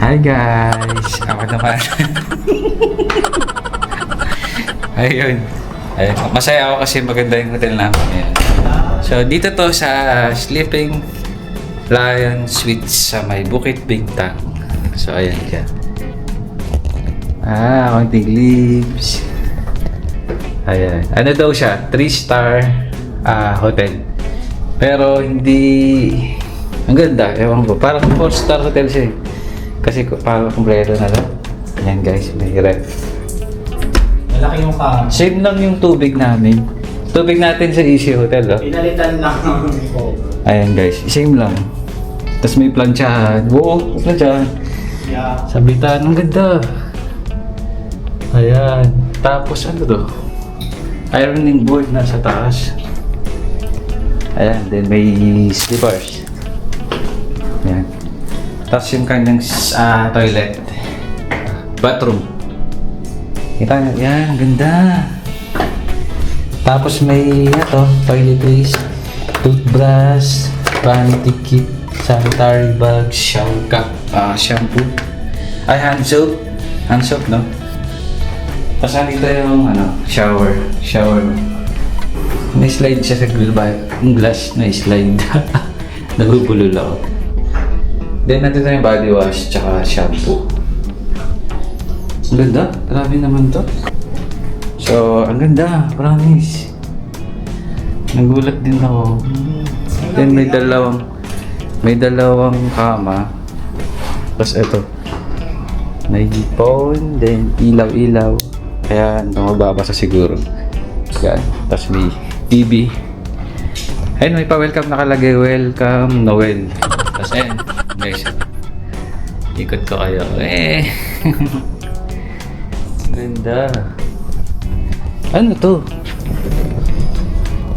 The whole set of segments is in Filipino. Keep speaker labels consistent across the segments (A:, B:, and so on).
A: Hi guys! Ako naman. Ayun. Ayun. Masaya ako kasi maganda yung hotel namin. Ayun. So dito to sa Sleeping Lion Suites sa may Bukit Bintang. So ayan siya. Konting leaves. Ayan. Ano daw siya? 3-star hotel. Pero hindi... Ang ganda. Ewan ko. Parang 4-star hotel siya. Kasi parang kumpleto na lang. Ayan guys. May ref.
B: Malaki yung kama.
A: Same lang yung tubig namin. Tubig natin sa Easy Hotel. Oh.
B: Pinalitan lang ang cover.
A: Ayan guys. Same lang. Tapos may planchahan. Oo, may planchahan.
B: Yeah.
A: Sabitan. Ang ganda. Ayan. Tapos ano to? Ironing board na sa taas. Ayan. Then may slippers. Ayan. Tapos yung kanyang toilet. Bathroom. Kita nyo. Yan. Ganda. Tapos may toiletries. Toothbrush. Vanity kit. Sanitary bag. Shower cap. Shampoo. Ay, hand soap. Hand soap, no? Tapos nandito yung shower. May slide siya sa glass na slide. Nagubulol ako. Then nandito yung body wash tsaka shampoo. Ang ganda. Grabe naman to. So, ang ganda. Promise. Nagulat din ako. Then may dalawang kama. Tapos ito. May phone. Then ilaw-ilaw. Kaya mababasa siguro. Yan. Tapos may TV. Ayun, may pa-welcome nakalagay. Welcome, Noel. Tapos ayun, guys. Ikot ko kayo. Ganda. Ano to?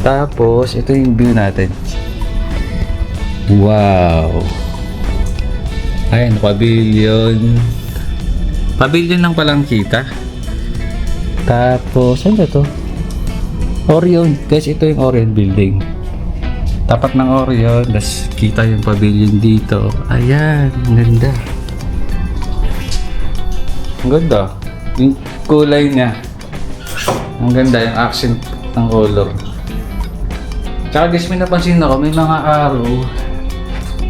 A: Tapos, ito yung view natin. Wow. Ayun, pavilion. Pavilion lang palang kita. Tapos, ano to? Orion. Guys, ito yung Orion building. Tapat ng Orion. Tapos, kita yung pavilion dito. Ayan. Ang ganda. Ang ganda. Yung kulay niya. Ang ganda. Yung accent ng color. Tsaka guys, may napansin ako. May mga araw.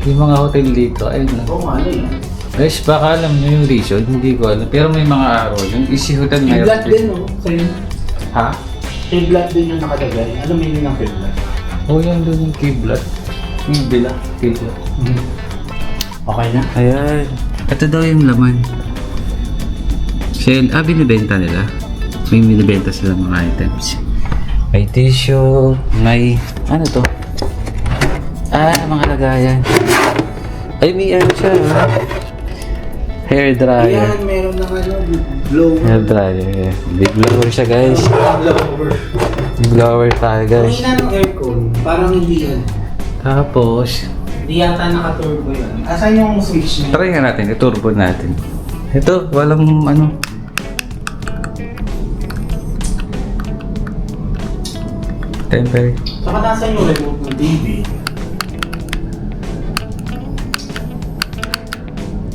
A: Yung mga hotel dito. Ayun lang.
B: Oo, ano yun?
A: Guys, baka alam nyo yung reason, hindi ko alam. Pero may mga araw, yung Easy Hotel na
B: Kiblat din, no? Sa'yo.
A: Ha?
B: Kiblat din yung nakalagay. Alam mo yun ang kiblat?
A: Oo, yan doon yung kiblat. Kiblat.
B: Okay na?
A: Ayan. Ito daw yung laman. Sale. Binibenta nila. May binibenta sila mga items. May tissue. May, ano to? Mga lagayan. Ay, may ano siya. Hair dryer.
B: Ayan, meron ng blower.
A: Hair dryer, yeah. Big blower siya, guys.
B: Blower.
A: Big blower tayo, guys.
B: Ang ina ng aircon, parang hindi yan.
A: Tapos,
B: Hindi yata naka-turbo yan. Asan yung switch niya?
A: try nga natin, i-turbo natin. Ito, walang ano. Temper.
B: Saka nasan yung remote ng TV?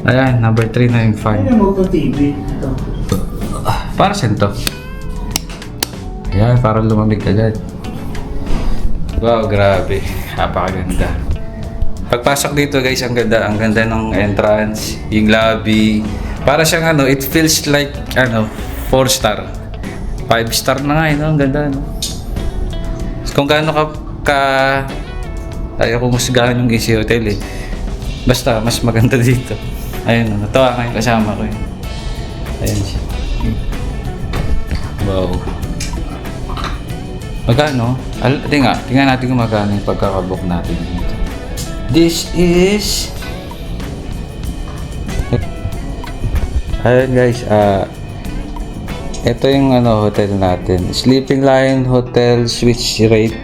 A: Ayan, number 3 na yung
B: Ano
A: fan.
B: yung remote ng TV? Ito.
A: Para saan to? Ayan, para lumamig agad. Wow, grabe. Napakaganda. Pagpasok dito guys, ang ganda. Ang ganda ng entrance, yung lobby. Para siyang it feels like 4-star. 5-star na nga ang ganda, no? Kung gaano ayaw kong musgahan yung Easy Hotel Basta, mas maganda dito. Ayun, natawa nga yung kasama ko Ayan siya. Wow. Magkano? Tingnan natin kung magkano yung pagkakabook natin dito. This is... Ayun guys, ito yung hotel natin. Sleeping Lion Hotel Suites rate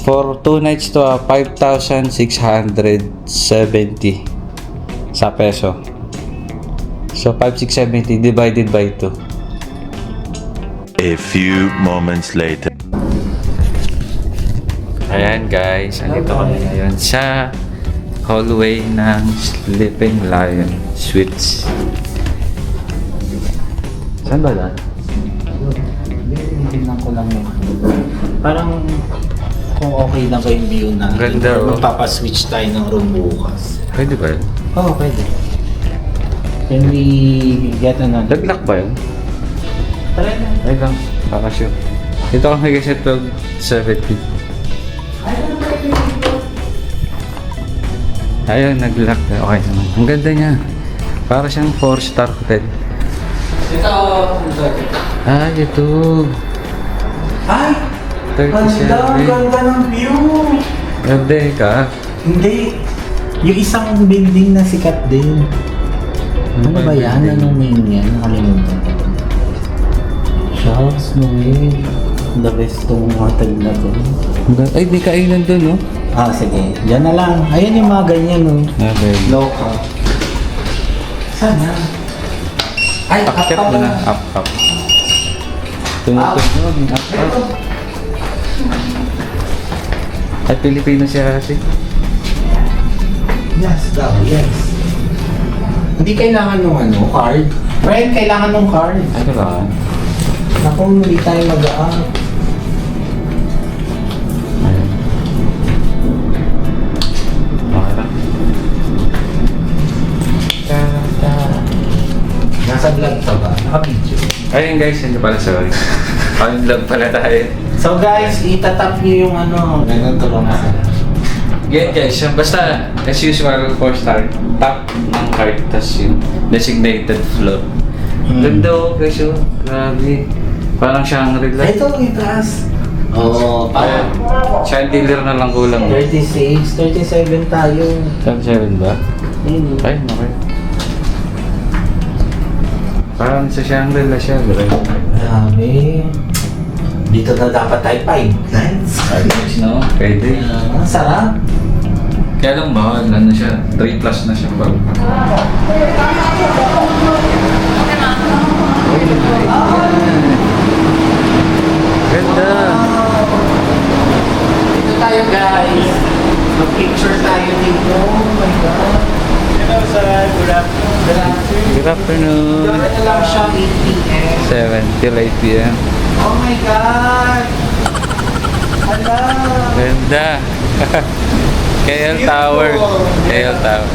A: for 2 nights to 5,670 sa peso. So 5,670 divided by 2.
C: A few moments later.
A: Ayan guys, andito kami ngayon sa hallway ng Sleeping Lion Suites. Saan ba yan?
B: Tingnan ko lang yung parang kung okay lang ba yung view na
A: Ganda, oh.
B: magpapaswitch tayo ng room bukas.
A: Pwede ba yun?
B: Oo, pwede. Can we get another?
A: Laglock ba yun?
B: Tara na.
A: Ay lang, baka sure. Dito kami kasi 12.70. Ayun, nag-lock. Okay naman. Ang ganda niya. Para siyang 4-star hotel.
B: Ito.
A: Ah, ito.
B: Ay!
A: 37.
B: Ang ganda ng view!
A: Ganda ka.
B: Hindi. Yung isang building na sikat din. Ano ba yan? Anong name yan? Nakalimutan ko. Charles Noel. The best tong hotel na to.
A: Ay, di kainan doon, no?
B: Ah, sige. Yan na lang. Ayan yung mga ganyan, no?
A: Okay.
B: Local. Sana. Ay,
A: Up mo na. Up. Tumutunog. Up. Ay, Pilipino siya kasi.
B: Yes, daw. Yes. Hindi kailangan nung card. Friend, kailangan nung card.
A: Ano ba?
B: Naku, hindi tayo mag-a-up.
A: Ayun. Okay lang.
B: Nasa vlog pa ba? Naka-video.
A: Ayun guys, hindi pala sorry. Ayun vlog pala tayo.
B: So guys, itatap nyo yung ganun tulong na.
A: Yan guys, basta as usual 4-star, top ng card, tas yung designated floor. Ganda oh guys oh, grabe. Parang Shangri-La.
B: Ito, itaas. Oo, parang
A: Chandelier na lang kulang.
B: 36, 37 tayo.
A: 7 ba?
B: Ayun.
A: Ay, okay. Parang sa Shangri-La siya, grabe.
B: Grabe. Dito na dapat tayo 5 nights.
A: Ayos no? Pwede.
B: Ang sarap.
A: Kaya lang mahal, ano siya, 3 plus na siya pag. Ganda!
B: Dito tayo guys. Mag-picture tayo dito. Oh my God. Hello sir. Good afternoon.
A: Good afternoon.
B: Ano lang siya 8 p.m.
A: 7 till 8 p.m.
B: Oh my God. Hala.
A: Ganda! KL Tower. KL Tower.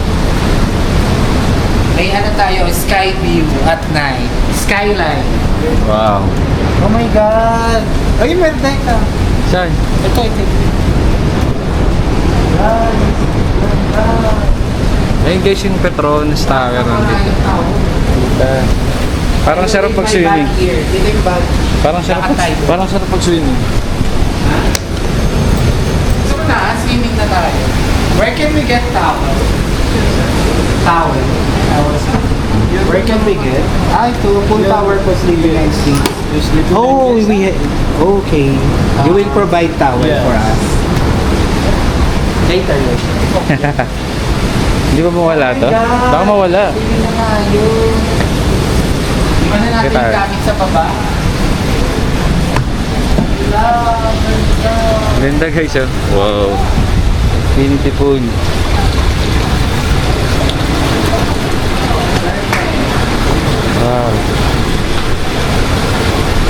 B: May ano tayo, sky view at night. Skyline.
A: Wow.
B: Oh my God. Ay, meron ka.
A: Saan?
B: Ito.
A: Ayun guys yung Petronas Tower nandito. Ganda. Parang sarap pag swimming.
B: Dito yung bag.
A: Parang sarap pag swimming.
B: So na, swimming na tayo. Where can we get towel? Towel. Where can we get? Ito, full power po sleeping and sleep. Oh, okay. You will provide towel for us. Later.
A: Hindi ba mawala to? Baka mawala.
B: Hindi na tayo. Iba na natin
A: Guitar.
B: gamit sa baba.
A: Ganda guys oh. Wow. Infinity pool. Wow.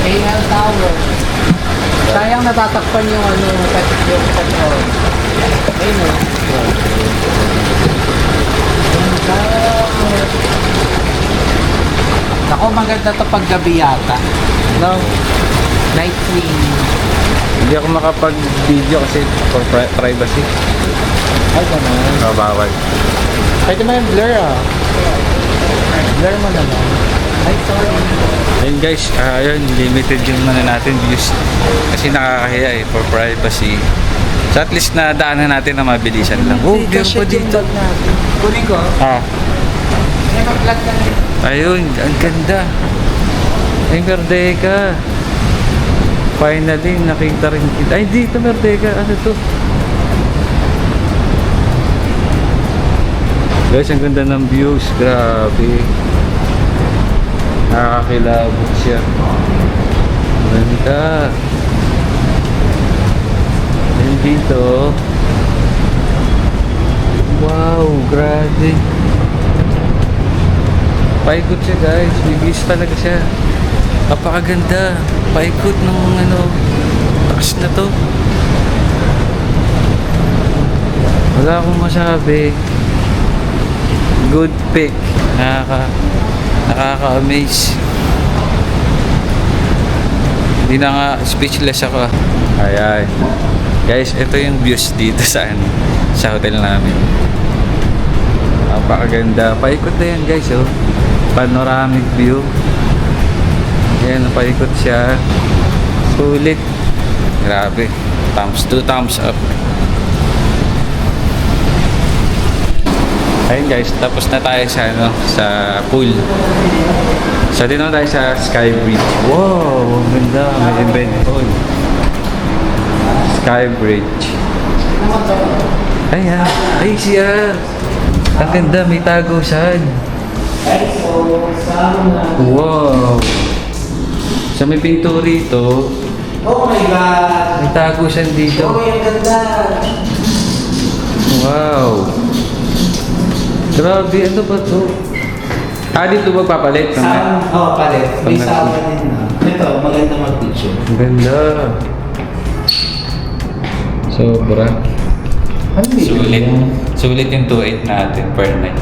B: KL Tower. Sayang natatakpan yung petrol. Ayun o. Ako maganda to pag gabi yata.
A: No,
B: Night swimming.
A: hindi ako makapag-video kasi for privacy.
B: Ay, ganun.
A: No, bawal.
B: Pwede mo yung blur ah. Blur mo naman. Ay, sorry.
A: Ayun guys, ayun, limited yung natin views. Kasi nakakahiya for privacy. So at least na daanan natin na mabilisan lang. Oh, view pa dito.
B: Kunin ko.
A: Ah,
B: May mag-vlog ka na.
A: ayun, ang ganda. Ay, Merdeka. Finally, nakita rin kita. Ay, dito Merdeka. Ano to? Guys, ang ganda ng views. Grabe. Nakakakilabot siya. Ganda. And dito, Wow, grabe. Paikot siya guys. Bibis talaga siya. Napakaganda. Paikot ng takas na to. Wala akong masabi. Good pick. Nakaka-amaze. Hindi na nga, speechless ako. Ayan. Guys, ito yung views dito sa hotel namin. Napakaganda. Paikot na yan guys, oh. Panoramic view. Ayan, paikot siya. Sulit. Grabe. Thumbs 2, thumbs up. Ayun guys, tapos na tayo sa pool. So dito na tayo sa Sky Bridge. Wow, ang ganda. May event hall. Sky Bridge. Ayan. Ay siya. Ang ganda, may tagusan. Wow. So may pinto rito.
B: Oh my God!
A: May tagusan dito.
B: Oh, ang ganda!
A: Wow. Grabe, ano ba to? Dito magpapalit?
B: Palit. May
A: Pang-
B: sawa din na. Ito, maganda mag-picture.
A: Ang ganda. Sobra. Sulit. Sulit yung 2.8 natin per night.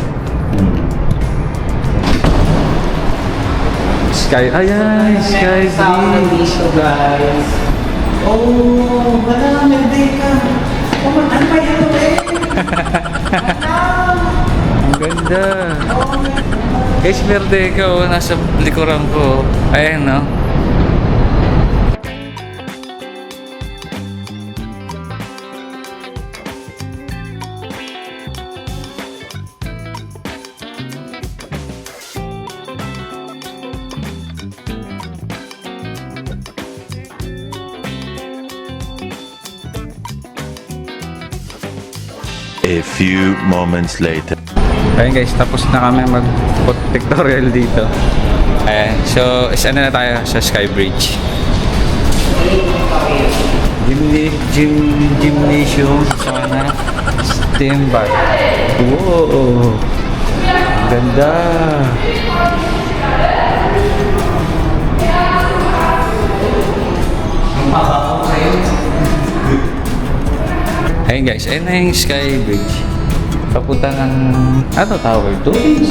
A: Sky, ayan, Sky Bridge.
B: dito, guys. Oh, wala, may day ka. Oh, ano ba yan, eh?
A: Ang ganda. Guys, merde ka, oh, nasa likuran ko. Ayan, no?
C: A few moments later.
A: Ayun guys, tapos na kami mag-pictorial dito. Ayan, so ano na tayo sa Sky Bridge. Gymnasium, sana, steam bath. Wow! Ganda! Ayun guys, ayun na yung Sky Bridge. Papunta ng, tower to? Ibig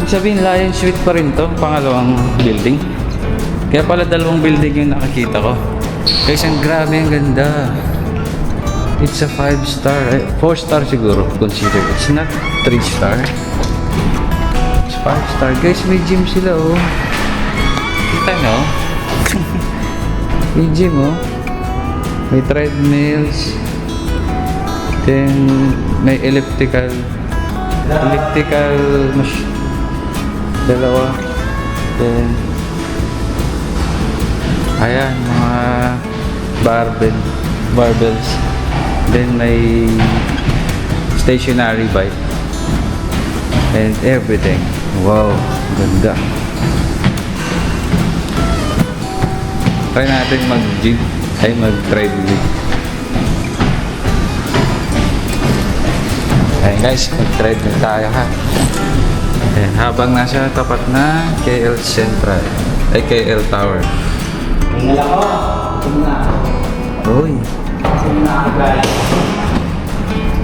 A: sabihin, Lion Suite pa rin to, pangalawang building. Kaya pala dalawang building yung nakakita ko. Guys, ang grabe, ang ganda. It's a 5-star, 4-star siguro, consider. It's not 3-star. It's 5-star. Guys, may gym sila, oh. Kita nyo? May gym, oh. May treadmills. Then, may elliptical. Dalawa. Then, ayan, mga barbells. Then, may stationary bike. And everything. Wow, ganda. Try natin mag-gym. Ay, mag-treadmill. Ayun guys, mag-treadmill tayo ha. Ayan, habang nasa tapat na KL Central. Ay, KL Tower.
B: Tingnan ako. Tingnan ako.
A: Uy.
B: Tingnan ako, guys.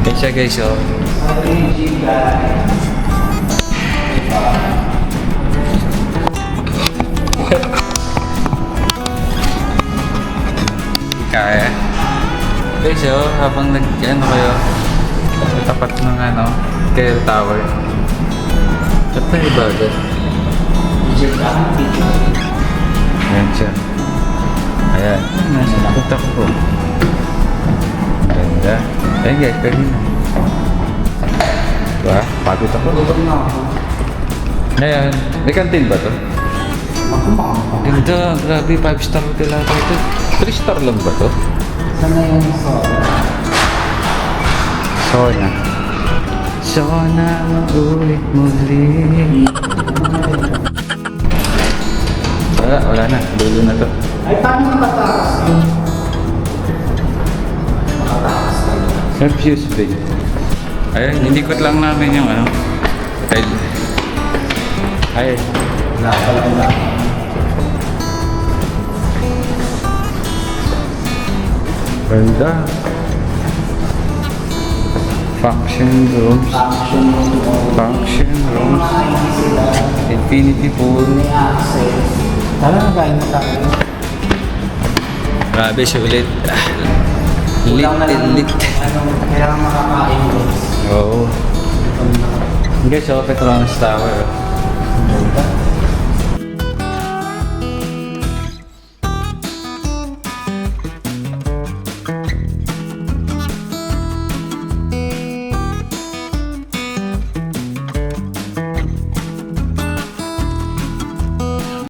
A: Yan siya guys, oh.
B: Sabi ni Jim, guys.
A: Kaya. Guys, oh, habang kayo, sa tapat ng KL Tower. Ba't na ibagat?
B: Jim, ang picture.
A: Ayan siya. Ayan. Nasa napunta ko. Ganda. Ayan guys, pwede na. Diba? Pagod ako.
B: Gutom na ako.
A: Ngayon, may kantin ba to? Ganda, grabe, 5-star hotel ata ito. 3-star lang ba to?
B: Sana yung soda.
A: Sona maulit muli. Wala na, dulo na to.
B: Ay, paano nakatakas? Nakatakas tayo.
A: Refuse bay. Ayun, inikot lang namin yung ano. Ayun. Ganda. Function rooms. Function rooms. Infinity pool.
B: Tara na kain na tayo.
A: Grabe, sulit. Lit and lit.
B: Kailangan makakain guys.
A: Oo. Guys, so Petronas Tower.
B: Ganda.